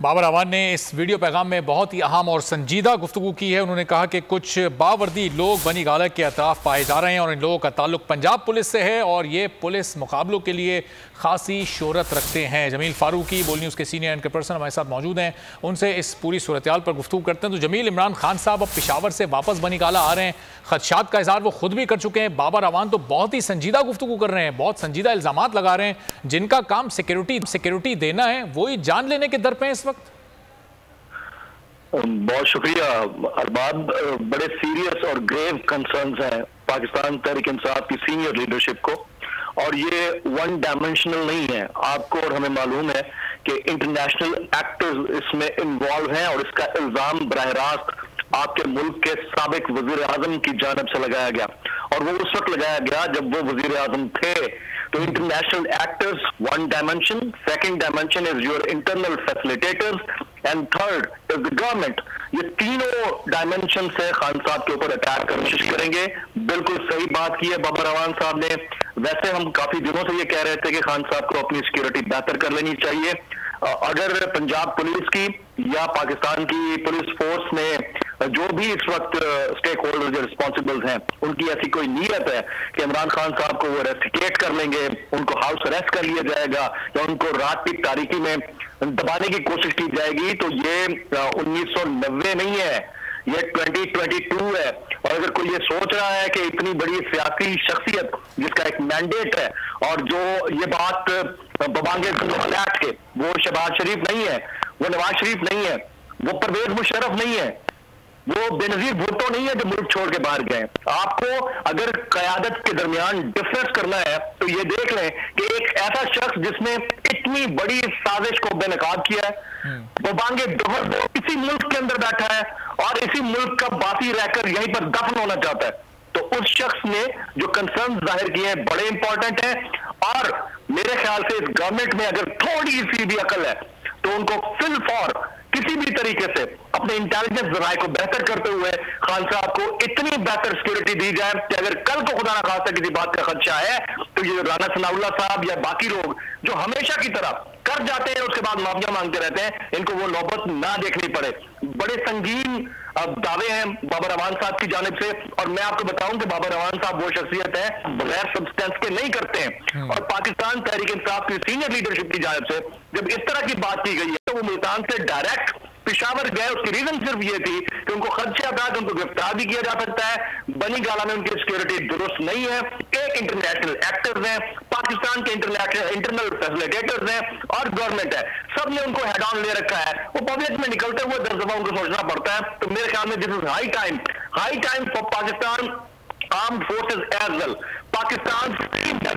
बाबर अवान ने इस वीडियो पैगाम में बहुत ही अहम और संजीदा गुफ्तगू की है। उन्होंने कहा कि कुछ बावर्दी लोग बनी गाला के अतराफ पाए जा रहे हैं और इन लोगों का ताल्लुक पंजाब पुलिस से है और ये पुलिस मुकाबलों के लिए खासी शोहरत रखते हैं। जमील फारूकी बोल न्यूज़ के सीनियर एंकर पर्सन हमारे साथ मौजूद हैं, उनसे इस पूरी सूरत हाल पर गुफ्तगू करते हैं। तो जमील, इमरान खान साहब अब पेशावर से वापस बनी गाला आ रहे हैं, खदशात का इजहार वो खुद भी कर चुके हैं। बाबर अवान तो बहुत ही संजीदा गुफ्तगू कर रहे हैं, बहुत संजीदा इल्जामात लगा रहे हैं, जिनका काम सिक्योरिटी देना है वो ही जान लेने के दर पे इस वक्त। बहुत शुक्रिया अरबाब। बड़े सीरियस और ग्रेव कंसर्न्स हैं पाकिस्तान तहरीक इंसाफ की सीनियर लीडरशिप को, और ये वन डायमेंशनल नहीं है। आपको और हमें मालूम है कि इंटरनेशनल एक्टर्स इसमें इन्वॉल्व हैं और इसका इल्जाम बराह रास्त आपके मुल्क के साबिक वजीर आजम की जानिब से लगाया गया, और वो उस वक्त लगाया गया जब वो वजीर आजम थे। तो international actors one dimension, second dimension is your internal facilitators and third is the government. ये तीनों डायमेंशन से खान साहब के ऊपर अटैक करने की कोशिश करेंगे। बिल्कुल सही बात की है बाबर अवान साहब ने। वैसे हम काफी दिनों से ये कह रहे थे कि खान साहब को अपनी सिक्योरिटी बेहतर कर लेनी चाहिए। अगर पंजाब पुलिस की या पाकिस्तान की पुलिस फोर्स में जो भी इस वक्त स्टेक होल्डर्स रिस्पॉन्सिबल हैं, उनकी ऐसी कोई नीयत है कि इमरान खान साहब को वो रेस्टिकेट कर लेंगे, उनको हाउस अरेस्ट कर लिया जाएगा या उनको रात की तारीकी में दबाने की कोशिश की जाएगी, तो ये 1990 नहीं है, ये 2022 है। और अगर कोई ये सोच रहा है कि इतनी बड़ी सियासी शख्सियत जिसका एक मैंडेट है और जो ये बात बबांगे फ्लैट के, वो शहबाज शरीफ नहीं है, वो नवाज शरीफ नहीं है, वो परवेज मुशर्रफ नहीं है, वो बेनजीर भुट्टो नहीं है जो मुल्क छोड़ के बाहर गए। आपको अगर कयादत के दरमियान डिफरेंस करना है तो ये देख लें कि एक ऐसा शख्स जिसने इतनी बड़ी साजिश को बेनकाब किया है, वो बांगे दोहर इसी मुल्क के अंदर बैठा है और इसी मुल्क का बाकी रहकर यहीं पर दफन होना चाहता है, तो उस शख्स ने जो कंसर्न जाहिर किए हैं बड़े इंपॉर्टेंट हैं। और मेरे ख्याल से इस गवर्नमेंट में अगर थोड़ी सी भी अकल है तो उनको फिल फॉर किसी भी तरीके से अपने इंटेलिजेंस जराये को बेहतर करते हुए खान साहब को इतनी बेहतर सिक्योरिटी दी जाए कि अगर कल को खुदा ना खास्ता किसी बात का खदशा है तो ये राना सनाउल्लाह साहब या बाकी लोग जो हमेशा की तरह कर जाते हैं उसके बाद माफिया मांगते रहते हैं, इनको वो नौबत ना देखनी पड़े। बड़े संगीन दावे हैं बाबर अवान साहब की जानिब से, और मैं आपको बताऊं कि बाबर अवान साहब वो शख्सियत है बगैर सब्सटेंस के नहीं करते हैं। और पाकिस्तान तहरीक इंसाफ की सीनियर लीडरशिप की जानिब से जब इस तरह की बात की गई है तो वो मुल्तान से डायरेक्ट पेशावर गए। उसकी रीजन सिर्फ ये थी कि उनको खदशा था कि उनको गिरफ्तार भी किया जा सकता है, बनी गाला में उनकी सिक्योरिटी दुरुस्त नहीं है, एक इंटरनेशनल एक्टर्स हैं, पाकिस्तान के इंटरनल फैसिलिटेटर्स हैं और गवर्नमेंट है, सब ने उनको हेड ऑन ले रखा है। वो पब्लिक में निकलते हुए 10 दफा उनको सोचना पड़ता है। तो मेरे ख्याल में this is high time for Pakistan armed forces as well. Pakistan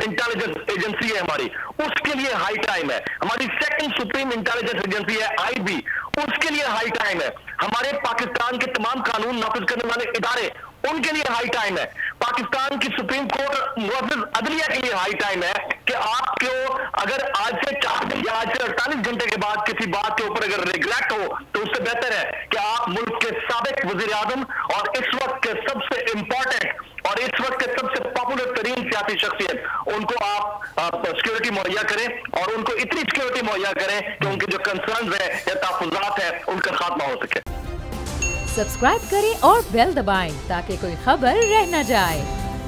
intelligence agency है हमारी, उसके लिए हाई टाइम है। हमारी सेकंड सुप्रीम इंटेलिजेंस एजेंसी है आईबी, उसके लिए हाई टाइम है। हमारे पाकिस्तान के तमाम कानून नाफिज करने वाले इदारे, उनके लिए हाई टाइम है। पाकिस्तान की सुप्रीम कोर्ट मुअज़्ज़िज़ अदलिया के लिए हाई टाइम है कि आपको अगर आज से 4 दिन या आज से 48 घंटे के बाद किसी बात के ऊपर अगर रिग्रेट हो तो उससे बेहतर है कि आप मुल्क के साबिक वज़ीर आज़म और इस वक्त के सबसे इंपॉर्टेंट और इस वक्त के सबसे पॉपुलर तरीन सियासी शख्सियत, उनको आप सिक्योरिटी मुहैया करें और उनको इतनी सिक्योरिटी मुहैया करें कि उनके जो कंसर्न है या तहफ़्फ़ुज़ात है उनका खात्मा हो सके। सब्सक्राइब करें और बेल दबाएं ताकि कोई खबर रह न जाए।